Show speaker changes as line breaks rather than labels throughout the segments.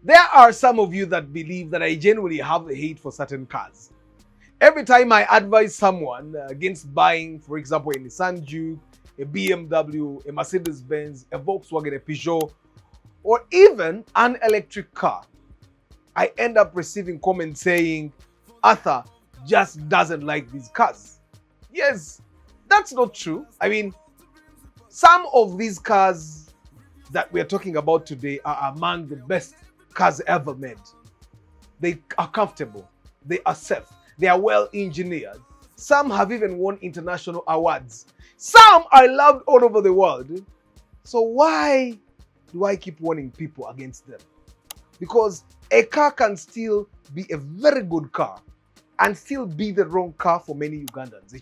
There are some of you that believe that I genuinely have a hate for certain cars. Every time I advise someone against buying, for example, a Nissan Juke, a BMW, a Mercedes-Benz, a Volkswagen, a Peugeot, or even an electric car, I end up receiving comments saying, Arthur just doesn't like these cars. Yes, that's not true. I mean, some of these cars that we are talking about today are among the best cars ever made. They are comfortable, they are safe, they are well engineered. Some have even won international awards. Some are loved all over the world. So why do I keep warning people against them? Because a car can still be a very good car and still be the wrong car for many Ugandans.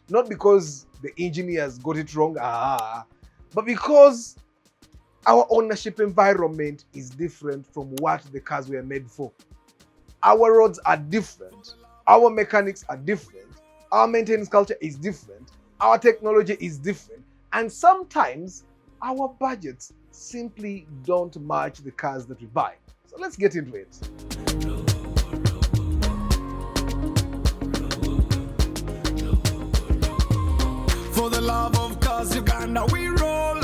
Not because the engineers got it wrong, but because our ownership environment is different from what the cars were made for. Our roads are different. Our mechanics are different. Our maintenance culture is different. Our technology is different. And sometimes our budgets simply don't match the cars that we buy. So let's get into it. For the love of cars, Uganda, we roll.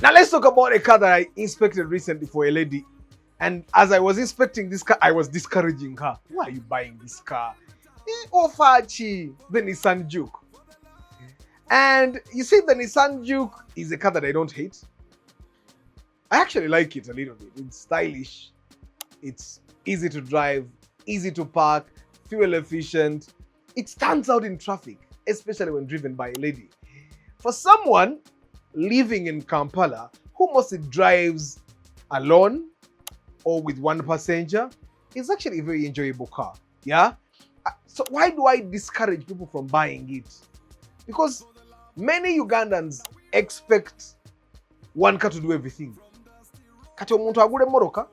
Now let's talk about a car that I inspected recently for a lady. And as I was inspecting this car, I was discouraging her. Why are you buying this car? The Nissan Juke. And you see, the Nissan Juke is a car that I don't hate. I actually like it a little bit. It's stylish. It's easy to drive, easy to park, fuel efficient. It stands out in traffic, especially when driven by a lady. For someone living in Kampala who mostly drives alone or with one passenger, it's actually a very enjoyable car. Yeah? So why do I discourage people from buying it? Because many Ugandans expect one car to do everything. Kati omuntu agula emmoroka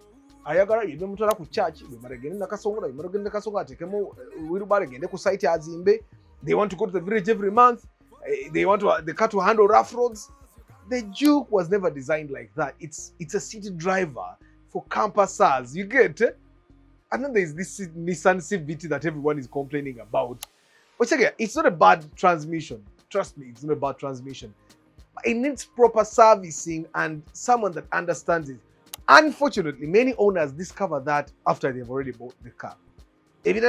ayagala yebe mutwala ku church bemara gende nakasongola bemara gende kasongola atekemo wheelbarrow gende ku site azimbe. They want to go to the village every month. They want the car to handle rough roads. The Juke was never designed like that. It's a city driver for campusers. You get it? And then there's this Nissan CVT that everyone is complaining about. But again, it's not a bad transmission. Trust me, it's not a bad transmission. But it needs proper servicing and someone that understands it. Unfortunately, many owners discover that after they've already bought the car. Because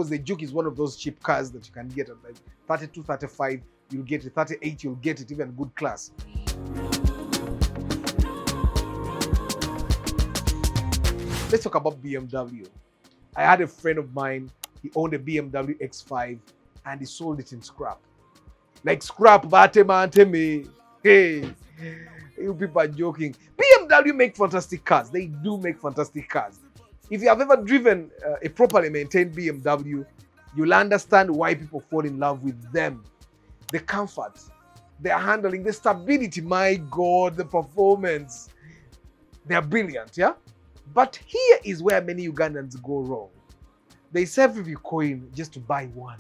the Juke is one of those cheap cars that you can get at like 32, 35, you'll get it, 38, you'll get it, even good class. Let's talk about BMW. I had a friend of mine, he owned a BMW X5 and he sold it in scrap. Like scrap, me. Hey, you people are joking. BMW make fantastic cars. They do make fantastic cars. If you have ever driven a properly maintained BMW, you'll understand why people fall in love with them. The comfort, their handling, the stability, my God, the performance. They are brilliant, yeah? But here is where many Ugandans go wrong. They save every coin just to buy one.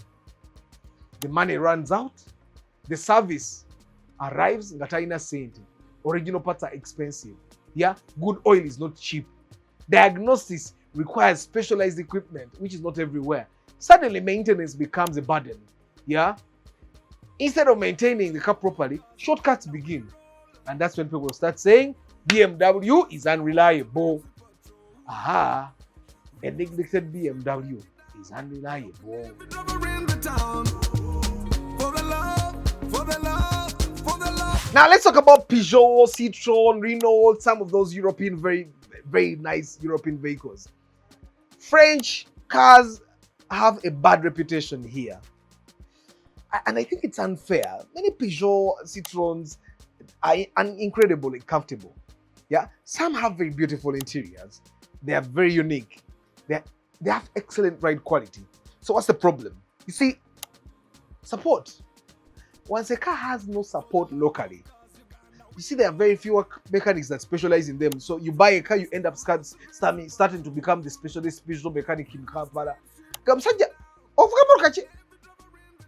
The money runs out. The service arrives, ngataina senti. Original parts are expensive. Yeah, good oil is not cheap. Diagnosis requires specialized equipment, which is not everywhere. Suddenly, maintenance becomes a burden. Yeah, instead of maintaining the car properly, shortcuts begin, and that's when people start saying BMW is unreliable. A neglected BMW is unreliable. Now let's talk about Peugeot, Citroën, Renault, some of those European, very, very nice European vehicles. French cars have a bad reputation here. And I think it's unfair. Many Peugeot, Citroëns are incredibly comfortable. Yeah, some have very beautiful interiors. They are very unique. They have excellent ride quality. So what's the problem? You see, support. Once a car has no support locally, you see there are very few mechanics that specialize in them. So you buy a car, you end up starting to become the specialist mechanic in Kampala.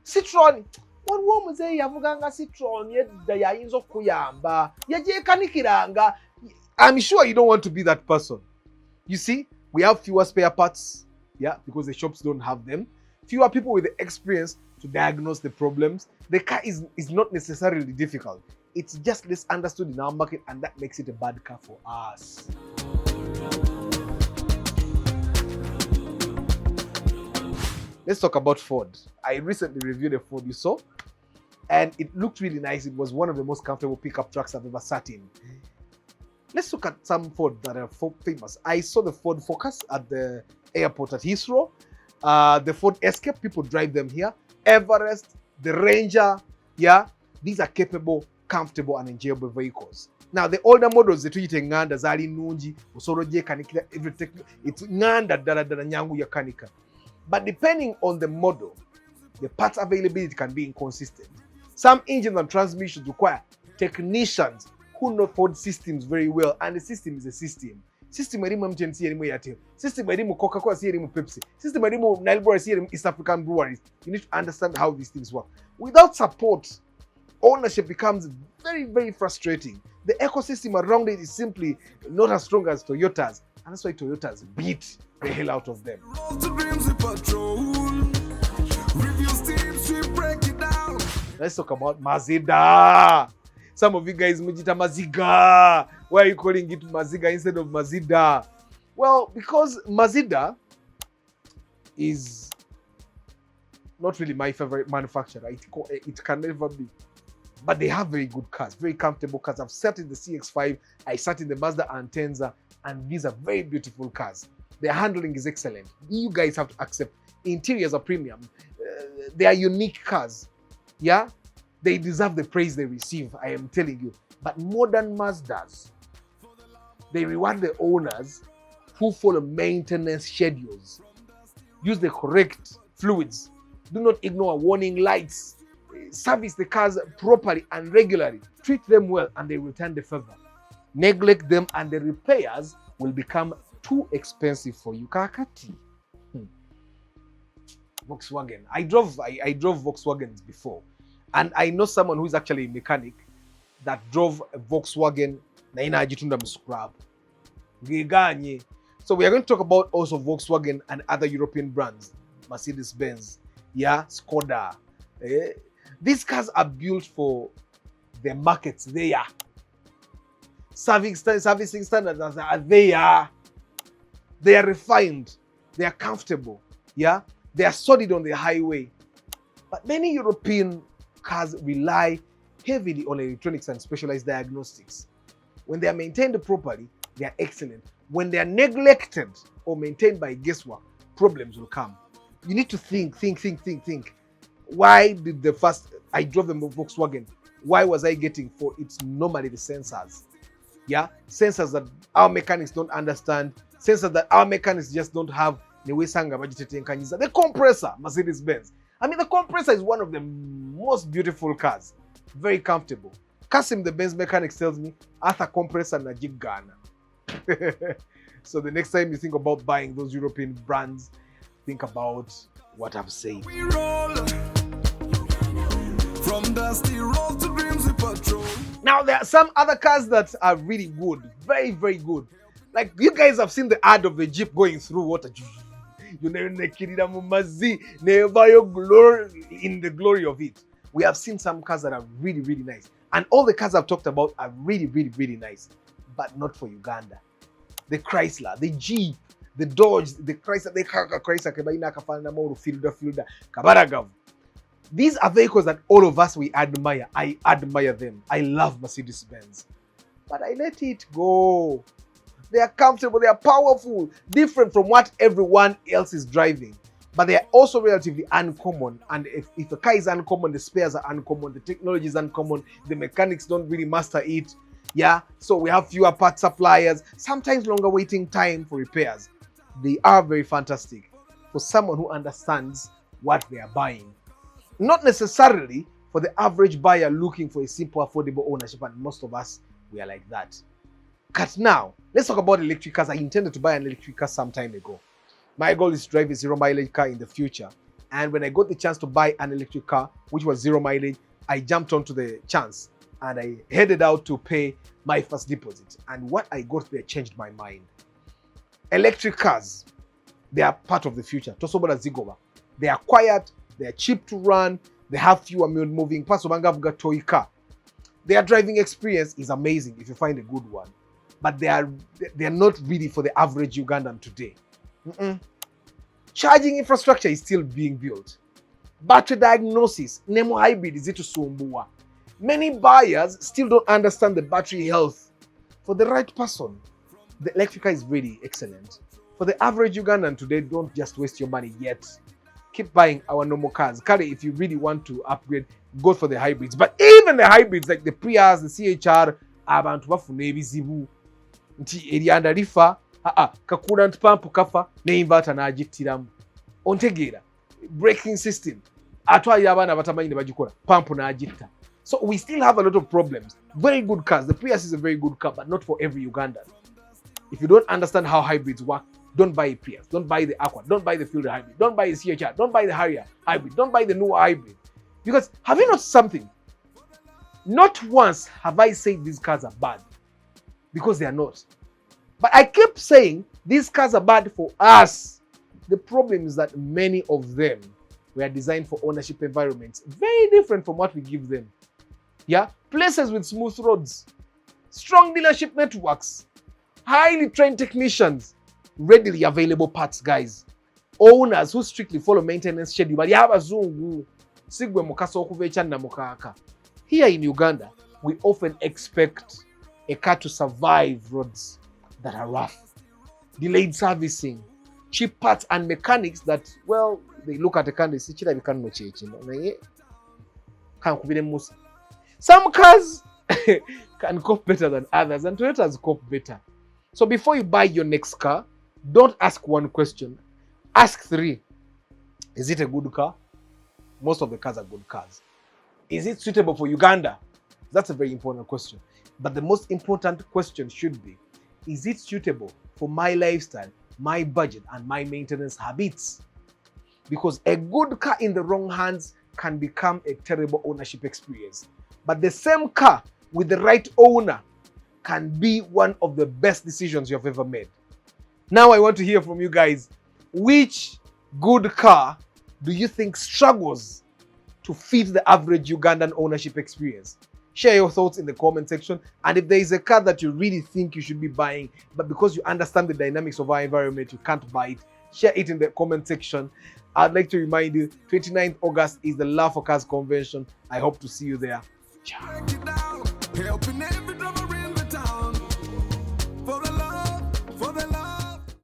Citroën, waliwo omuzeeyi yavuganga Citroen yedda yayinza okuyamba yagyekanikiranga. I'm sure you don't want to be that person. You see, we have fewer spare parts, yeah, because the shops don't have them. Fewer people with the experience to diagnose the problems. The car is not necessarily difficult. It's just less understood in our market, and that makes it a bad car for us. Let's talk about Ford. I recently reviewed a Ford you saw, and it looked really nice. It was one of the most comfortable pickup trucks I've ever sat in. Let's look at some Ford that are famous. I saw the Ford Focus at the airport at Heathrow. The Ford Escape, people drive them here. Everest, the Ranger, yeah. These are capable, comfortable, and enjoyable vehicles. Now, the older models, the tuyite Uganda, zali nungi, osoroje kanikira, everything. It's Uganda dala nyangu ya kanika. But depending on the model, the parts availability can be inconsistent. Some engines and transmissions require technicians who know Ford systems very well, and the system is a system. System erimu MTN si erimu Airtel. System erimu Coca-Cola si erimu Pepsi. System erimu Nile Brewery si erimu East African Breweries. You need to understand how these things work. Without support, ownership becomes very, very frustrating. The ecosystem around it is simply not as strong as Toyota's, and that's why Toyota's beat the hell out of them. Let's talk about Mazda. Some of you guys mujita Maziga. Why are you calling it Maziga instead of Mazda? Well, because Mazda is not really my favorite manufacturer. It can never be. But they have very good cars, very comfortable cars. I've sat in the CX-5, I sat in the Mazda Antenza, and these are very beautiful cars. Their handling is excellent. You guys have to accept. Interiors are premium. They are unique cars. Yeah? They deserve the praise they receive, I am telling you. But modern Mazdas, they reward the owners who follow maintenance schedules. Use the correct fluids. Do not ignore warning lights. Service the cars properly and regularly. Treat them well and they return the favor. Neglect them and the repairs will become too expensive for you. Kakati. Volkswagen. I drove Volkswagens before. And I know someone who is actually a mechanic that drove a Volkswagen na inajitunda mscrap. So we are going to talk about also Volkswagen and other European brands. Mercedes-Benz, yeah, Skoda. These cars are built for the markets there. Servicing standards are there. They are refined. They are comfortable. Yeah, they are solid on the highway. But many European cars rely heavily on electronics and specialized diagnostics. When they are maintained properly, they are excellent. When they are neglected or maintained by guesswork, problems will come. You need to think. Why did I drove the Volkswagen? Why was I getting for it's normally the sensors? Yeah, sensors that our mechanics don't understand, sensors that our mechanics just don't have. The compressor, Mercedes-Benz. I mean, the compressor is one of the most beautiful cars. Very comfortable. Kasim, the Benz mechanics, tells me, Arthur compressor na Ghana. So the next time you think about buying those European brands, think about what I've said. We roll. From dusty road to dreams we patrol. Now, there are some other cars that are really good. Very, very good. Like, you guys have seen the ad of the Jeep going through water. You never in the glory of it. We have seen some cars that are really, really nice. And all the cars I've talked about are really, really, really nice. But not for Uganda. The Chrysler, the Jeep, the Dodge, the Chrysler, these are vehicles that all of us, we admire. I admire them. I love Mercedes-Benz. But I let it go. They are comfortable, they are powerful, different from what everyone else is driving. But they are also relatively uncommon. And if a car is uncommon, the spares are uncommon, the technology is uncommon, the mechanics don't really master it. Yeah, so we have fewer part suppliers, sometimes longer waiting time for repairs. They are very fantastic for someone who understands what they are buying. Not necessarily for the average buyer looking for a simple, affordable ownership, and most of us, we are like that. But now, let's talk about electric cars. I intended to buy an electric car some time ago. My goal is to drive a zero mileage car in the future. And when I got the chance to buy an electric car, which was 0 mileage, I jumped onto the chance and I headed out to pay my first deposit. And what I got there changed my mind. Electric cars, they are part of the future. They are quiet, they are cheap to run, they have fewer moving parts. Their driving experience is amazing if you find a good one. But they are not really for the average Ugandan today. Charging infrastructure is still being built. Battery diagnosis, Nemo hybrid is it to Sumbua. Many buyers still don't understand the battery health. For the right person, the electric car is really excellent. For the average Ugandan today, don't just waste your money yet. Keep buying our normal cars. Kari, if you really want to upgrade, go for the hybrids. But even the hybrids like the Prius, the CHR, abantu bafuna ebizibu. Nti erianda lifa, kakulant pump kafa, ne inverter n'agittiramu. Ontegeera. Braking system. Atwalira abaana batamanyi ne bagikola. Pump n'agitta. So we still have a lot of problems. Very good cars. The Prius is a very good car, but not for every Ugandan. If you don't understand how hybrids work, don't buy a Prius, don't buy the Aqua, don't buy the Fielder hybrid, don't buy the CHR, don't buy the Harrier hybrid, don't buy the newer hybrid. Because have you noticed something? Not once have I said these cars are bad, because they are not. But I keep saying these cars are bad for us. The problem is that many of them were designed for ownership environments very different from what we give them. Yeah, places with smooth roads, strong dealership networks, highly trained technicians, readily available parts, guys. Owners who strictly follow maintenance schedule. But here in Uganda, we often expect a car to survive roads that are rough, delayed servicing, cheap parts and mechanics that, well, they look at a car and they say, some cars can cope better than others, and Toyotas cope better. So before you buy your next car, don't ask one question. Ask 3. Is it a good car? Most of the cars are good cars. Is it suitable for Uganda? That's a very important question. But the most important question should be, is it suitable for my lifestyle, my budget, and my maintenance habits? Because a good car in the wrong hands can become a terrible ownership experience. But the same car with the right owner can be one of the best decisions you have ever made. Now I want to hear from you guys. Which good car do you think struggles to fit the average Ugandan ownership experience? Share your thoughts in the comment section. And if there is a car that you really think you should be buying, but because you understand the dynamics of our environment, you can't buy it, share it in the comment section. I'd like to remind you, 29th August is the Love for Cars Convention. I hope to see you there. Ciao.